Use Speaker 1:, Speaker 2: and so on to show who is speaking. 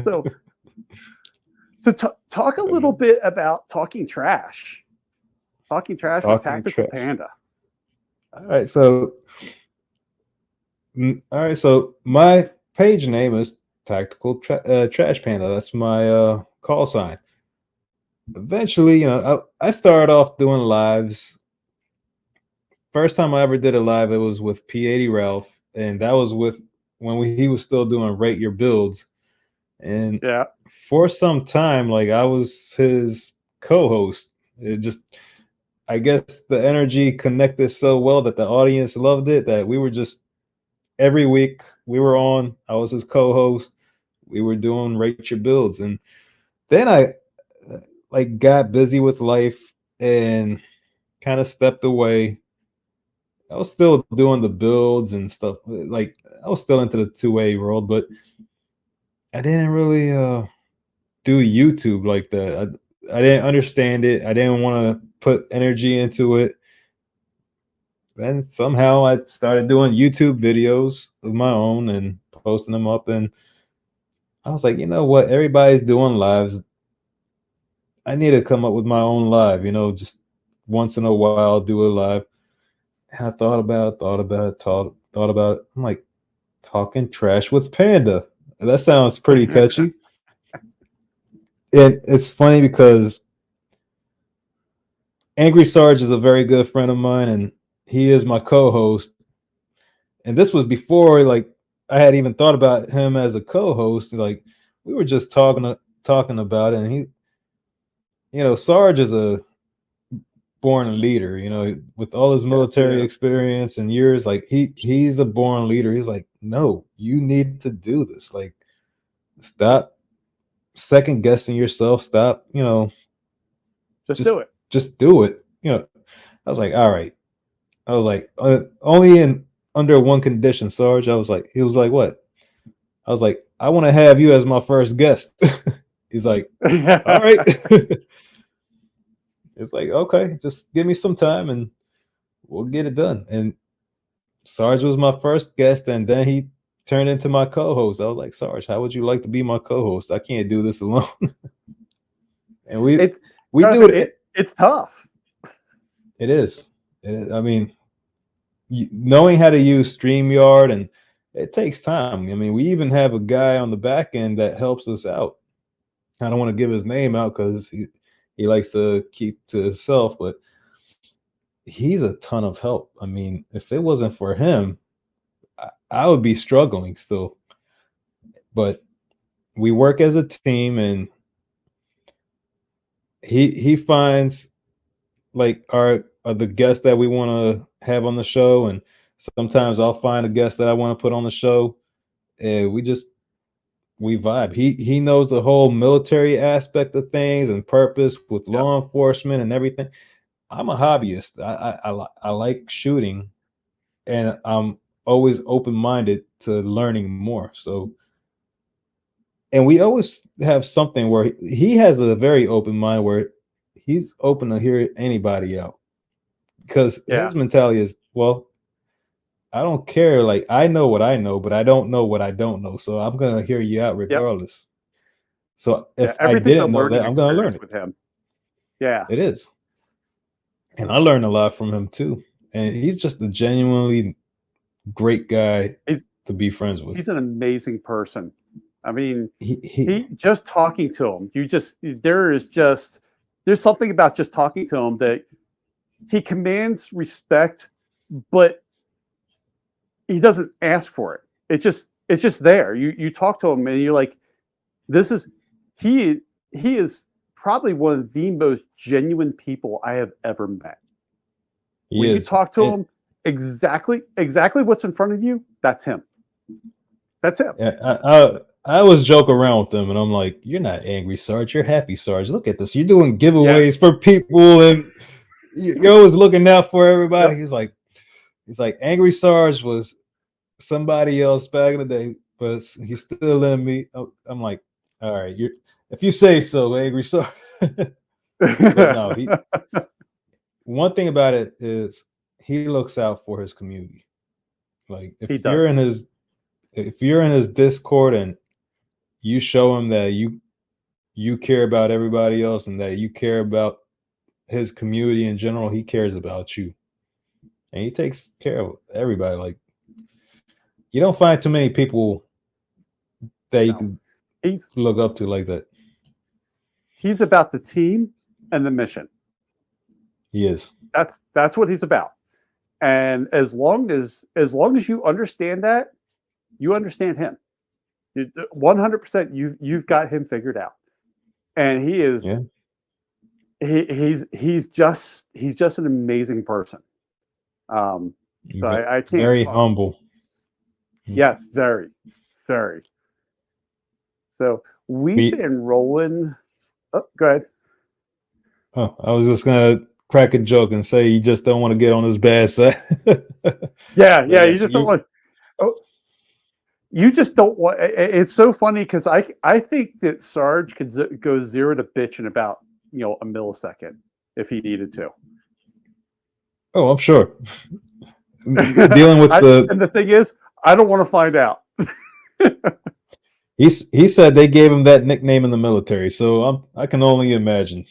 Speaker 1: So talk a little bit about talking trash with Tactical Panda.
Speaker 2: All right, so my page name is Tactical Trash Panda. That's my call sign. Eventually, I started off doing lives. First time I ever did a live, it was with P80 Ralph, and that was when he was still doing rate your builds. And
Speaker 1: yeah,
Speaker 2: for some time, like I was his co-host. It just, I guess the energy connected so well that the audience loved it that we were just every week we were on. I was his co-host. We were doing rate your builds, and then I like got busy with life and kind of stepped away. I was still doing the builds and stuff. Like I was still into the 2A world, but I didn't really do YouTube like that. I didn't understand it. I didn't want to put energy into it. Then somehow I started doing YouTube videos of my own and posting them up. And I was like, you know what? Everybody's doing lives. I need to come up with my own live, just once in a while do a live. And I thought about it. I'm like, talking trash with Panda. That sounds pretty catchy. And it's funny because Angry Sarge is a very good friend of mine, and he is my co-host. And this was before, like, I had even thought about him as a co-host. Like, we were just talking about it, and Sarge is a born leader. With all his military experience and years, like he's a born leader. He's like, no, you need to do this. Like, stop second guessing yourself. Stop,
Speaker 1: just do it.
Speaker 2: Just do it. I was like, all right. I was like, only under one condition, Sarge. He was like, what? I was like, I want to have you as my first guest. He's like, all right. It's like, okay, just give me some time and we'll get it done. And Sarge was my first guest, and then he turned into my co-host. I was like, Sarge, how would you like to be my co-host? I can't do this alone. And we do it.
Speaker 1: It's tough.
Speaker 2: It is. I mean, knowing how to use StreamYard, and it takes time. I mean, we even have a guy on the back end that helps us out. I don't want to give his name out because he likes to keep to himself, but he's a ton of help. I mean, if it wasn't for him, I would be struggling still. But we work as a team, and he finds like the guests that we want to have on the show, and sometimes I'll find a guest that I want to put on the show, and we vibe. He knows the whole military aspect of things and purpose with law enforcement and everything. I'm a hobbyist. I like shooting, and I'm always open-minded to learning more. So, and we always have something where he has a very open mind where he's open to hear anybody out, because his mentality is, well, I don't care. Like, I know what I know, but I don't know what I don't know. So I'm going to hear you out regardless. So if I didn't know that, I'm going to learn it
Speaker 1: with him. Yeah,
Speaker 2: it is. And I learned a lot from him too. And he's just a genuinely great guy to be friends with.
Speaker 1: He's an amazing person. I mean, he just talking to him, there's something about just talking to him that he commands respect, but he doesn't ask for it. It's just there. You talk to him and you're like, he is probably one of the most genuine people I have ever met. When you talk to him, exactly what's in front of you, that's him. That's him.
Speaker 2: I was joking around with him, and I'm like, "You're not angry, Sarge. You're happy, Sarge. Look at this. You're doing giveaways for people, and you're always looking out for everybody." Yep. He's like, Angry Sarge was somebody else back in the day, but he's still in me. I'm like, all right, if you say so, Angry Sarge. But no, one thing about it is he looks out for his community. Like, if you're in his Discord and you show him that you care about everybody else and that you care about his community in general, he cares about you. And he takes care of everybody. Like, you don't find too many people that you can look up to like that.
Speaker 1: He's about the team and the mission.
Speaker 2: He is.
Speaker 1: That's what he's about. And as long as you understand that, you understand him. 100%. You've got him figured out. And he is.
Speaker 2: Yeah.
Speaker 1: He's just an amazing person. So I can't.
Speaker 2: Very humble.
Speaker 1: Yes, very, very. So we've been rolling. Oh, go ahead.
Speaker 2: Oh, I was just gonna crack a joke and say you just don't want to get on his bad side.
Speaker 1: yeah. You just don't want. Oh, you just don't want. It's so funny because I think that Sarge could go 0 to bitch in about a millisecond if he needed to.
Speaker 2: Oh, I'm sure. Dealing with
Speaker 1: and the thing is, I don't want to find out.
Speaker 2: He said they gave him that nickname in the military, so I can only imagine.